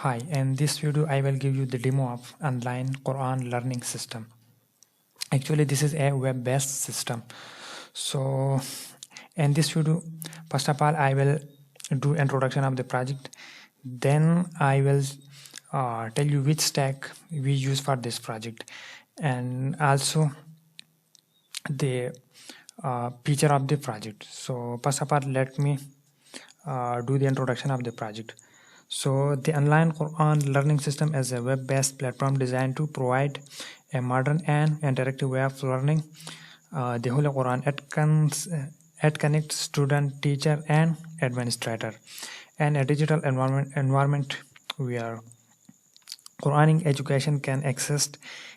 Hi, in this video I will give you the demo of online Quran learning system. Actually, this is a web-based system. So in this video, first of all, I will do introduction of the project. Then I will tell you which stack we use for this project, and also the feature of the project. So first of all, let me do the introduction of the project. So the online Quran learning system is a web-based platform designed to provide a modern and interactive way of learning the Holy Quran. It connects student, teacher, and administrator, and a digital environment where Quranic education can accessed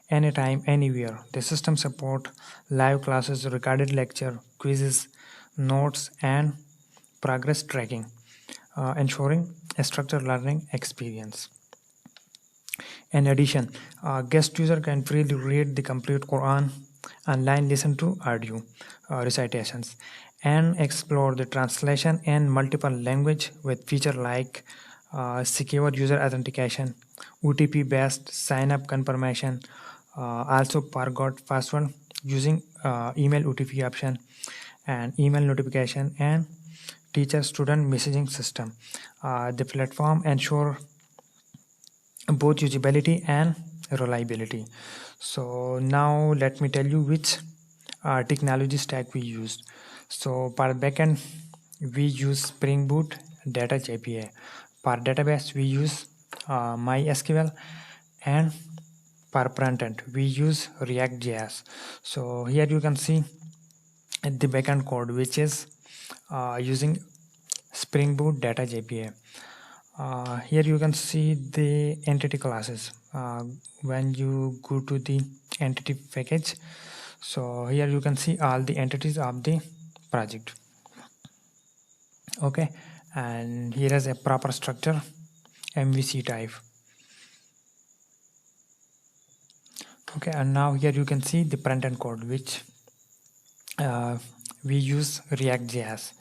anytime, anywhere. The system support live classes, recorded lecture, quizzes, notes, and progress tracking, ensuring a structured learning experience. In addition, a guest user can freely read the complete Quran online, listen to audio recitations, and explore the translation in multiple language with feature like secure user authentication, OTP based sign up confirmation, also forgot password using email OTP option, and email notification, and teacher student messaging system. The platform ensure both usability and reliability. So now let me tell you which technology stack we used. So for backend we use Spring Boot Data JPA. For database we use MySQL, and for frontend we use React.js. So here you can see the backend code, which is using Spring Boot Data JPA. Here you can see the entity classes. When you go to the entity package, so here you can see all the entities of the project. Okay, and here is a proper structure, MVC type. Okay, and now here you can see the front-end code, which we use React.js.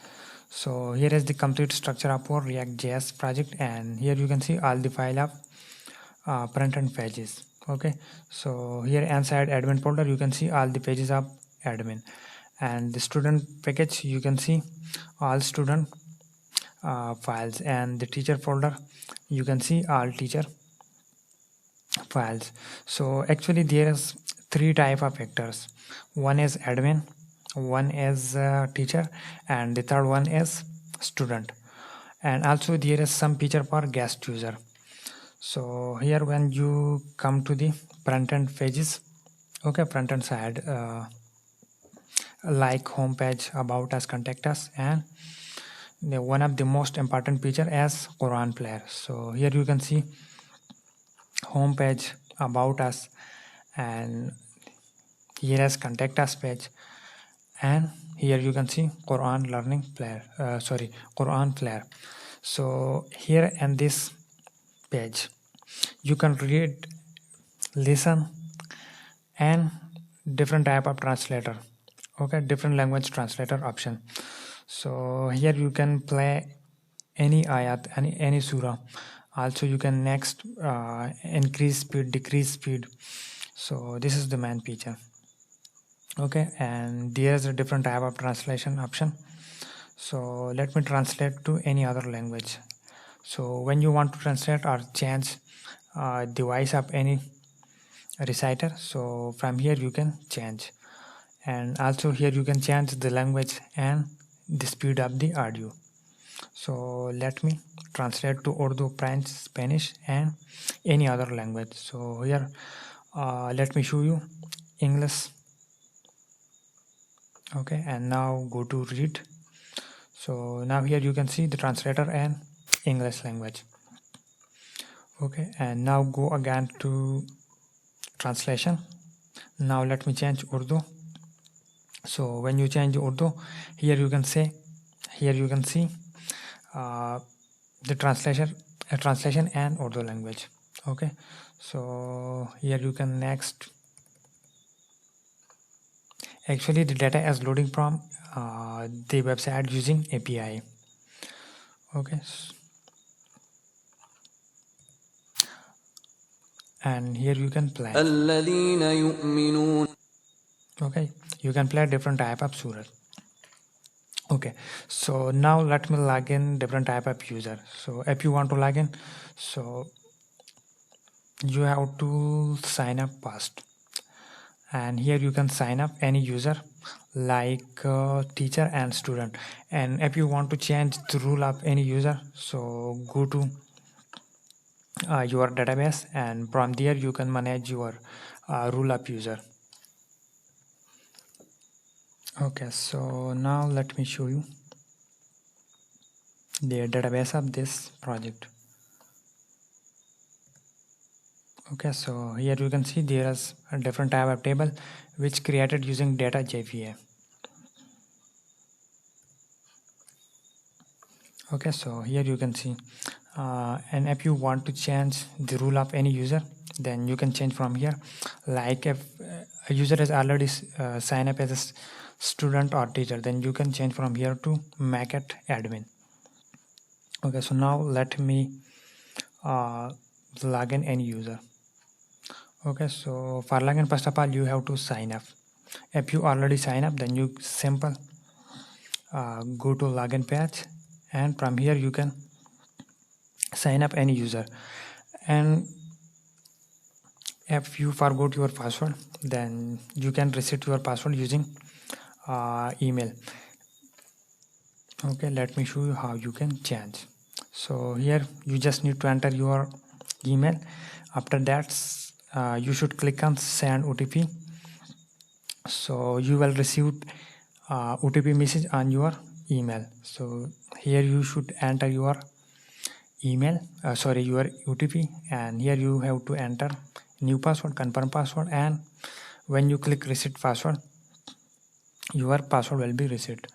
So here is the complete structure of our React.js project, and here you can see all the file of front-end pages. Okay, so here inside admin folder you can see all the pages of admin, and the student package you can see all student files, and the teacher folder you can see all teacher files. So actually there is three type of vectors. One is admin, one is teacher, and the third one is student. And also there is some feature for guest user. So here when you come to the front end pages, okay, front end side, like home page, about us, contact us, and one of the most important feature is Quran player. So here you can see home page, about us, and here is contact us page, and here you can see Quran learning player, Quran player. So here in this page you can read, listen, and different type of translator. Okay, different language translator option. So here you can play any ayat, any surah. Also you can next increase speed, decrease speed. So this is the main feature. Okay, and there's a different type of translation option. So let me translate to any other language. So when you want to translate or change the voice of any reciter, so from here you can change, and also here you can change the language and the speed of the audio. So let me translate to Urdu, French, Spanish, and any other language. So here let me show you English. Okay, and now go to read. So now here you can see the translator and English language. Okay, and now go again to translation. Now let me change Urdu. So when you change Urdu, here you can see the translation and Urdu language. Okay, so here you can next. Actually the data is loading from the website using API. Okay, and here you can play. الذين يؤمنون. Okay, you can play different type of surah. Okay, so now let me log in different type of user. So if you want to log in, so you have to sign up first, and here you can sign up any user like teacher and student. And if you want to change the rule of any user, so go to your database, and from there you can manage your rule of user. Okay, so now let me show you the database of this project. Okay, so here you can see there is a different type of table which created using data JVA. Okay, so here you can see and if you want to change the rule of any user, then you can change from here. Like if a user has already signed up as a student or teacher, then you can change from here to make it admin. Okay, so now let me log in any user. Okay, so for login, first of all you have to sign up. If you already sign up, then you simple go to login page, and from here you can sign up any user. And if you forgot your password, then you can reset your password using email. Okay, let me show you how you can change. So here you just need to enter your email. After that you should click on send OTP. So you will receive OTP message on your email. So here you should enter your email your OTP, and here you have to enter new password, confirm password, and when you click reset password, your password will be reset.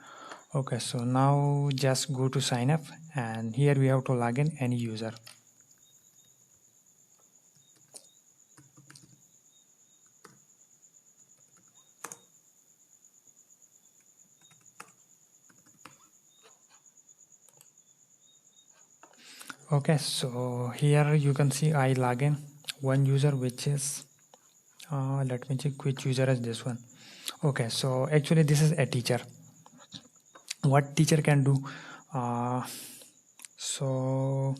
Okay, so now just go to sign up, and here we have to log in any user. Okay, so here you can see I log in one user, which is let me check which user is this one. Okay, so actually this is a teacher. What teacher can do? So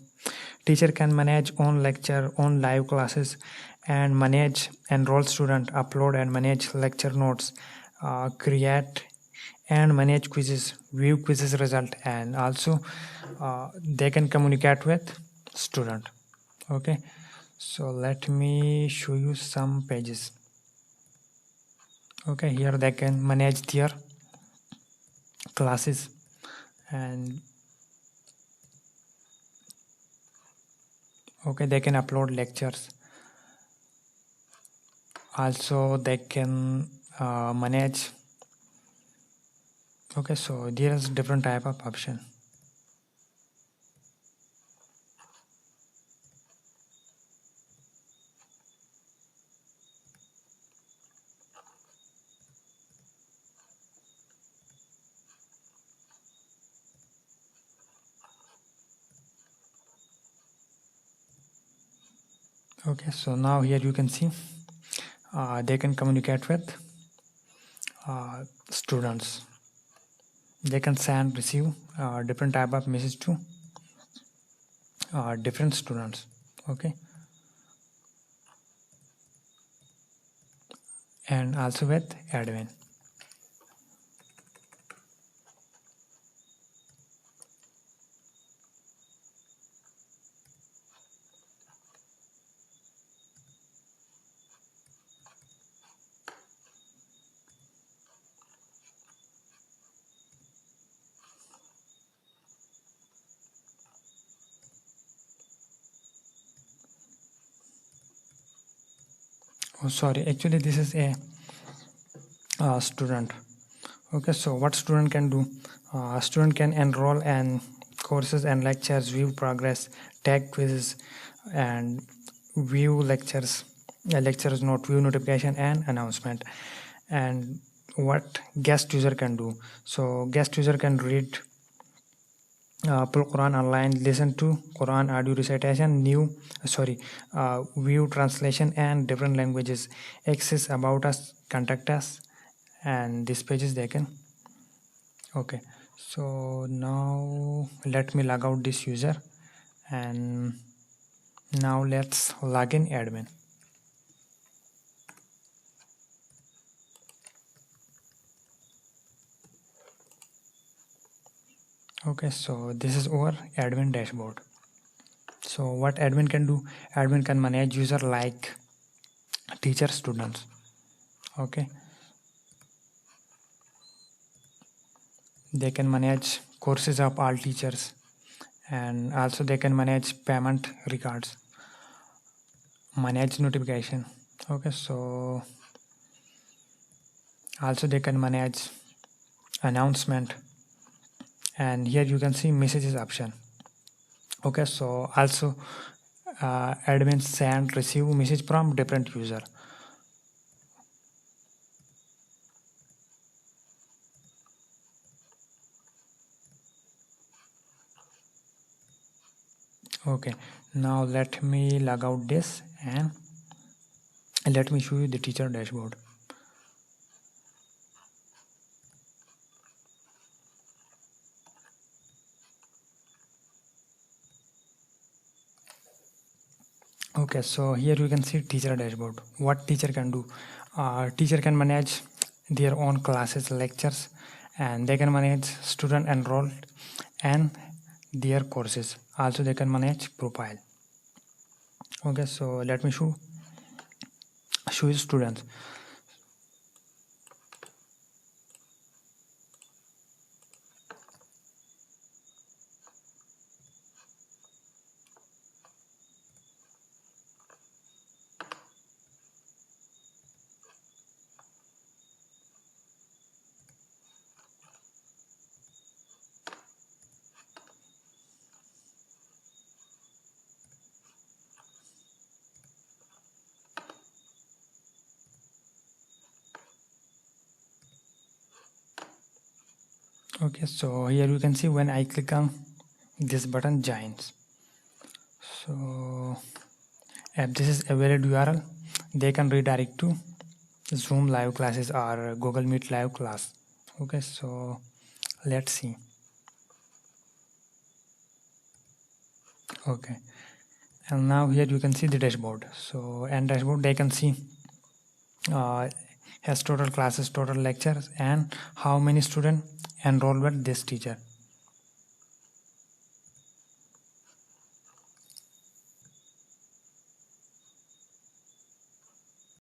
teacher can manage own lecture, own live classes, and manage enroll student, upload and manage lecture notes, create and manage quizzes, view quizzes result, and also they can communicate with student. Okay, so let me show you some pages. Okay, here they can manage their classes, and okay, they can upload lectures. Also they can manage. Okay, so there is different type of option. Okay, so now here you can see they can communicate with students. They can send, receive different type of message to different students. Okay, and also with admin. Oh, sorry, actually this is a student. Okay, so what student can do? Student can enroll in courses and lectures, view progress, tag quizzes, and view lectures, lectures note, view notification and announcement. And what guest user can do? So guest user can read pull Quran online, listen to Quran audio recitation, view translation and different languages, access about us, contact us, and these pages they can. Okay, so now let me log out this user, and now let's log in admin. Okay, so this is our admin dashboard. So what admin can do, admin can manage user like teacher, students. Okay, they can manage courses of all teachers, and also they can manage payment records, manage notification. Okay, so also they can manage announcement, and here you can see messages option. Okay, so also admin send receive message from different user. Okay, now let me log out this, and let me show you the teacher dashboard. Okay, so here you can see teacher dashboard. What teacher can do, teacher can manage their own classes, lectures, and they can manage student enrolled and their courses. Also they can manage profile. Okay, so let me show you students. Okay, so here you can see when I click on this button joins. So if this is a valid URL, they can redirect to Zoom live classes or Google Meet live class. Okay, so let's see. Okay, and now here you can see the dashboard. So and dashboard they can see has total classes, total lectures, and how many students enrolled with this teacher.